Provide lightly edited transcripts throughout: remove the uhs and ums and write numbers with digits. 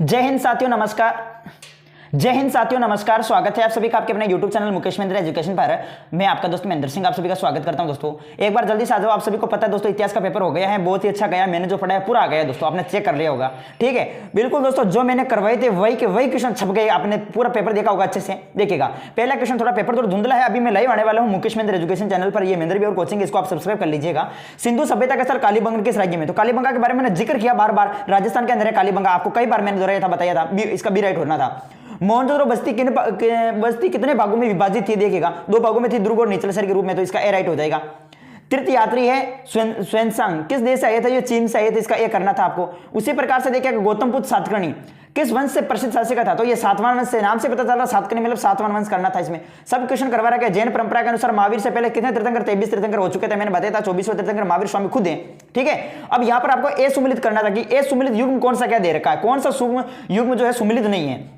जय हिंद साथियों, नमस्कार। जय हिंद साथियों, नमस्कार। स्वागत है आप सभी का आपके अपने YouTube channel Mukesh Mahendra education पर। मैं आपका दोस्त महेंद्र सिंह आप सभी का स्वागत करता हूं। दोस्तों एक बार जल्दी से आ जाओ। आप सभी को पता है दोस्तों, इतिहास का पेपर हो गया है, बहुत ही अच्छा गया। मैंने जो पढ़ा है पूरा आ गया दोस्तों, आपने चेक कर लिया होगा। ठीक है, बिल्कुल दोस्तों, जो मैंने करवाए थे वही के वही क्वेश्चन छप गए। आपने पूरा पेपर देखा होगा अच्छे से। देखिएगा, पहला क्वेश्चन थोड़ा पेपर थोड़ा धुंधला है। अभी मैं लाइव आने वाला हूं मुकेश महेंद्र एजुकेशन चैनल पर। ये महेंद्र भी और कोचिंग, इसको आप सब्सक्राइब कर लीजिएगा। सिंधु सभ्यता का सर कालीबंगा किस राज्य में? तो कालीबंगा के बारे में मैंने जिक्र किया बार बार। राजस्थान के अंदर है कालीबंगा, आपको कई बार मैंने दोहराया था, बताया था। इसका बी राइट होना था। मोहनजोदड़ो बस्ती कितने भागों में विभाजित थी? देखिएगा, दो भागों में थी, दुर्ग और निचले शहर के रूप में। तो इसका ए राइट हो जाएगा। तीर्थ यात्री है स्वयंसांग, किस देश से आए थे? ये चीन से आए थे, इसका ए करना था आपको। उसी प्रकार से देखिए, गौतम बुद्ध सातकर्णी किस वंश से प्रसिद्ध शासक था? तो ये सातवां वंश से, नाम से पता चल रहा सातकर्णी मतलब सातवां वंश करना था। इसमें सब क्वेश्चन करवा रहा है। जैन परंपरा के अनुसार महावीर से पहले कितने तीर्थंकर? 23 तीर्थंकर हो चुके थे। मैंने बताया था 24वें तीर्थंकर महावीर स्वामी खुद है। ठीक है, अब यहां पर आपको ए सुमिलित करना था कि ए सुमिलित युग्म कौन सा क्या दे रखा है, कौन सा युग्म जो है सुमिलित नहीं है।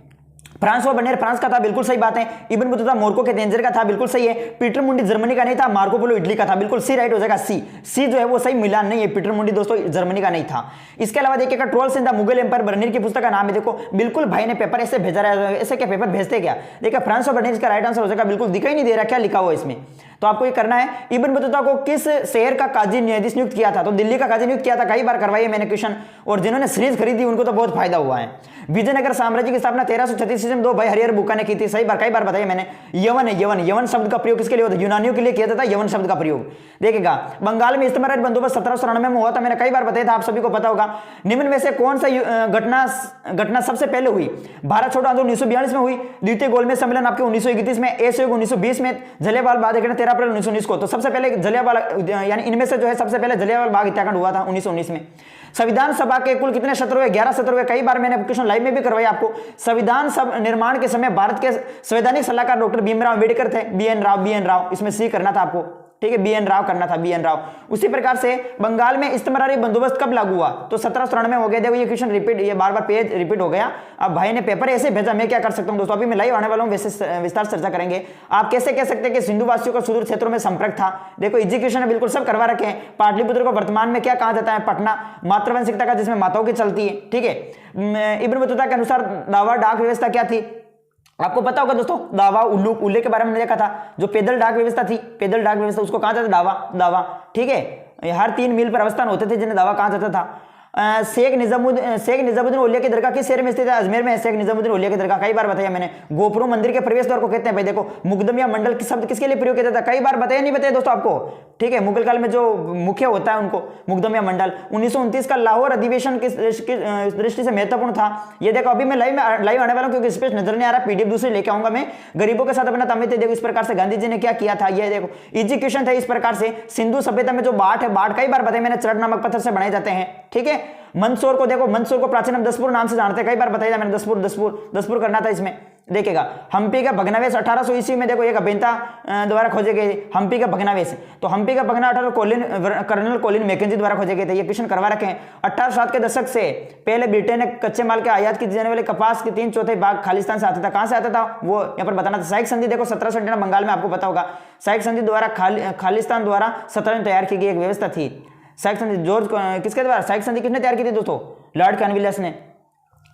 फ्रांस व बर्नियर फ्रांस का था, बिल्कुल सही बात है। इब्न बतूता मोरक्को के डेंजर का था, बिल्कुल सही है। पीटर मुंडी जर्मनी का नहीं था, मार्को पोलो इटली का था, बिल्कुल सी राइट हो जाएगा। सी जो है वो सही मिलान नहीं है। पीटर मुंडी दोस्तों जर्मनी का नहीं था। इसके अलावा देखिएगा, travels in the Mughal empire, Bernier की पुस्तक का नाम है। देखो बिल्कुल भाई ने पेपर ऐसे भेजा रहा है, ऐसे क्या पेपर भेजते क्या? देखिए, फ्रांस और बर्नियर का राइट आंसर हो जाएगा। बिल्कुल दिखाई नहीं दे रहा क्या लिखा हुआ इसमें। तो आपको ये करना है। इब्न बतूता को किस शहर का काजी न्यायाधीश नियुक्त किया था? तो दिल्ली का काजी नियुक्त किया था। कई बार करवाई है मैंने क्वेश्चन, और जिन्होंने सीरीज खरीदी उनको तो बहुत फायदा हुआ है। विजयनगर साम्राज्य की स्थापना 1336 ईस्वी में दो भाई हरिहर बुक्का ने की थी। सही बार, कई बार बताया मैंने। यवन है, यवन। यवन शब्द का प्रयोग किसके लिए होता है? यूनानियों के लिए किया जाता है यवन शब्द का प्रयोग। देखिएगा, बंगाल में इस्तेमाल बंदोबस्त 1793 में हुआ था। मैंने कई बार बताया था, आप सभी को पता होगा। निम्न में से कौन सा घटना सबसे पहले हुई? भारत छोड़ो आंदोलन 1942 में हुई। द्वितीय गोलमेज सम्मेलन आपके 1931 में, एस योग 1920 में, जलियांवाला बाग 13 अप्रैल 1919 को। तो सबसे पहले जलियांवाला, यानी इनमें से जो है सबसे पहले जलियांवाला बाग हत्याकांड हुआ था 1919 में। संविधान सभा के कुल कितने सत्र हुए? 11 सत्र हुए। कई बार मैंने क्वेश्चन लाइव में भी करवाया आपको। संविधान सभा निर्माण के समय भारत के संवैधानिक सलाहकार डॉक्टर भीमराव अम्बेडकर थे। बी एन राव, इसमें सी करना था आपको। ठीक है, बी एन राव करना था, बी एन राव। उसी प्रकार से बंगाल में इस्तेमारी बंदोबस्त कब लागू हुआ? तो 1793 हो गया। देखो ये क्वेश्चन रिपीट, ये बार बार पेज रिपीट हो गया। अब भाई ने पेपर ऐसे भेजा, मैं क्या कर सकता हूं दोस्तों? अभी मैं लाइव आने वाला हूं, वैसे विस्तार चर्चा करेंगे। आप कैसे कह सकते हैं कि सिंधु वासियों का सुदूर क्षेत्रों में संपर्क था? देखो एजुकेशन है, बिल्कुल सब करवा रखे हैं। पाटलिपुत्र को वर्तमान में क्या कहा जाता है? पटना। मातृवंशिकता का, जिसमें माताओं की चलती है। ठीक है, इब्न बतूता के अनुसार दावा डाक व्यवस्था क्या थी? आपको पता होगा दोस्तों, दावा उल्लू के बारे में देखा था। जो पैदल डाक व्यवस्था थी, पैदल डाक व्यवस्था, उसको कहा जाता दावा। ठीक है, हर 3 मील पर अवस्थान होते थे, जिन्हें दावा कहा जाता था। शेख निजामुद्दीन औलिया की दरगाह किस शहर में स्थित है? अजमेर में है शेख निजामुद्दीन औलिया की दरगाह। कई बार बताया मैंने। गोपुरम मंदिर के प्रवेश द्वार को कहते हैं भाई। देखो, मुकदम या मंडल के शब्द किसके लिए प्रयोग किया जाता है? कई बार बताया, नहीं बताया दोस्तों आपको? ठीक है, मुगल काल में जो मुख्य होता है उनको मुकदम या मंडल। 1929 का लाहौर अधिवेशन किस दृष्टि से महत्वपूर्ण था? ये देखो, अभी मैं लाइव आने वाला हूं, क्योंकि स्पेस नजर नहीं आ रहा। पीडीएफ दूसरी लेके आऊंगा मैं। गरीबों के साथ अपना तालमेल। देखो इस प्रकार से गांधी जी ने क्या किया था। ये देखो एजुकेशन था। इस प्रकार से सिंधु सभ्यता में जो बाढ़ है, बाढ़ कई बार बताया मैंने, चरट नामक पत्थर से बनाए जाते हैं। ठीक है, मंदसौर को देखो, मंदसौर को प्राचीन हम दसपुर नाम से जानते हैं। कई बार बताया मैंने, दसपुर करना था इसमें। देखिएगा, हम्पी का भग्नावशेष 1800 ईस्वी में, देखो एक अभियंता द्वारा खोजे गए हम्पी का भग्नावशेष। तो हम्पी का भग्ना कर्नल कोलिन मैकेंजी द्वारा खोजे गए थे। ये क्वेश्चन करवा रखे हैं। 1860 के दशक से पहले ब्रिटेन ने कच्चे माल के आयात की जाने वाले कपास के 3/4 भाग खालिस्तान से आता था। कहां से आता था वो यहाँ पर बताना था। साइक संधि देखो 1798 बंगाल में, आपको पता होगा। साइक संधि द्वारा खालिस्तान द्वारा 17 में तैयार की गई एक व्यवस्था थी। साइक संधि किसके द्वारा? साइक संधि किसने तैयार की थी दोस्तों? लॉर्ड कॉर्नवालिस ने।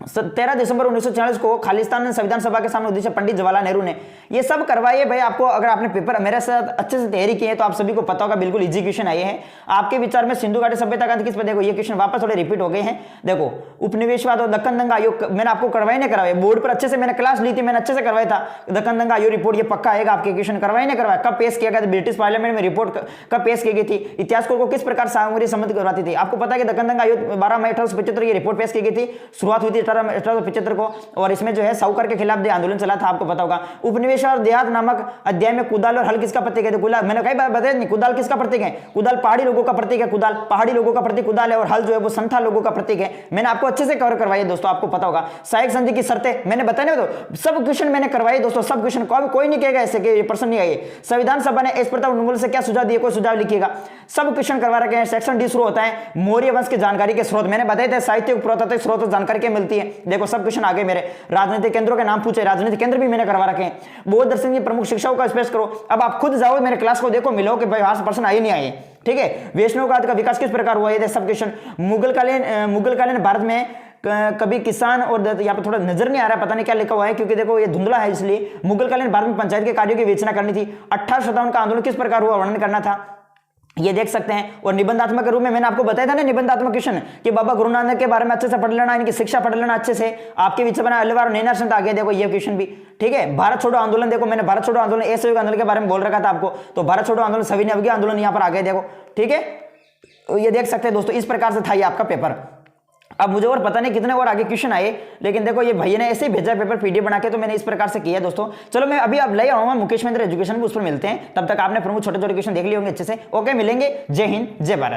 13 दिसंबर 1946 को खालिस्तान संविधान सभा के सामने उद्देश्य पंडित जवाहरलाल नेहरू ने। ये सब करवाइए भाई आपको। अगर आपने पेपर मेरे साथ अच्छे से तैयारी की है तो आप सभी को पता होगा, बिल्कुल इजी क्वेश्चन आए हैं। आपके विचार में सिंधु घाटी सभ्यता का किस पर? देखो ये क्वेश्चन वापस थोड़े रिपीट हो गए हैं। देखो, उपनिवेशवाद और दक्कन दंगा आयोग, मैंने आपको करवाई नहीं करवाए? बोर्ड पर अच्छे से मैंने क्लास ली थी, मैंने अच्छे से करवाया था। दक्कन दंगा आयोग रिपोर्ट, ये पक्का आएगा आपके क्वेश्चन। करवाई नहीं करवाया? कब पेश किया गया था? ब्रिटिश पार्लियामेंट में रिपोर्ट कब पेश की गई थी? इतिहास को किस प्रकार सामग्री सम्मिलित करवाती थी? आपको पता है कि दक्कन दंगा आयोग 12 मई 1875 ये रिपोर्ट पेश की गई थी। शुरुआत हुई थी 1875 को, और इसमें जो है साहूकार के खिलाफ आंदोलन चला था, आपको पता होगा। उपनिवेश और देहात नामक अध्याय में कुदाल और हल किसका प्रतीक है? तो कुदाल मैंने कई बार बताया नहीं, कुदाल किसका प्रतीक है? कुदाल पहाड़ी लोगों का प्रतीक है। कुदाल पहाड़ी लोगों का प्रतीक कुदाल है, और हल जो है वो संथाल लोगों का प्रतीक है। मैंने आपको अच्छे से कवर करवाई दोस्तों, आपको पता होगा। साइक संधि की शर्तें मैंने बताया नहीं, तो सब क्वेश्चन मैंने करवाए दोस्तों, सब क्वेश्चन। कोई नहीं कहेगा ऐसे कि प्रश्न नहीं आए। संविधान सभा ने इस प्रताप उन्मूलन से क्या सुझाव दिए? कोई सुझाव लिखिएगा। सब क्वेश्चन करवा रखे हैं। सेक्शन डी शुरू होता है मौर्य वंश की जानकारी के स्रोत। मैंने बताया था साहित्य पुरातत्व स्रोत जानकारी क्या मिलती है। देखो सब क्वेश्चन आगे मेरे। राजनीतिक केंद्रों के नाम पूछे, राजनीतिक केंद्र भी मैंने करवा रखे हैं। बौद्ध दर्शन की प्रमुख शिक्षाओं का स्पेश करो। अब आप खुद जाओ मेरे क्लास को देखो, मिलो कि भाई वहां से प्रश्न आए नहीं आए। ठीक है, वैष्णववाद का विकास किस प्रकार हुआ? ये सब क्वेश्चन। मुगल कालीन भारत में कभी किसान, और यहाँ पर थोड़ा नजर नहीं आ रहा है, पता नहीं क्या लिखा हुआ है क्योंकि देखो ये धुंधला है, इसलिए मुगलकालीन भारत में पंचायत के कार्यों की विवेचना करनी थी। 1857 का आंदोलन किस प्रकार हुआ, वर्णन करना था, ये देख सकते हैं। और निबंधात्मक रूप में मैंने आपको बताया था ना निबंधात्मक क्वेश्चन कि बाबा गुरु नानक के बारे में अच्छे से पढ़ लेना, इनकी शिक्षा पढ़ लेना अच्छे से, आपके बीच बना अल्लवार नैना संत आ गया, देखो ये क्वेश्चन भी, ठीक है। भारत छोड़ो आंदोलन, देखो मैंने भारत छोड़ो आंदोलन, असहयोग आंदोलन के बारे में बोल रखा था आपको, तो भारत छोड़ो आंदोलन, सविनय अवज्ञा आंदोलन यहाँ पर आ गए, देखो, ठीक है। तो ये देख सकते हैं दोस्तों, इस प्रकार से था ये आपका पेपर। अब मुझे और पता नहीं कितने और आगे क्वेश्चन आए, लेकिन देखो ये भैया ने ऐसे ही भेजा पेपर पीडीएफ बना के, तो मैंने इस प्रकार से किया दोस्तों। चलो मैं अभी अब ले आऊंगा मुकेश महेंद्र एजुकेशन, उस पर मिलते हैं, तब तक आपने प्रमुख छोटे छोटे क्वेश्चन देख लिए होंगे अच्छे से। ओके, मिलेंगे, जय हिंद जय भारत।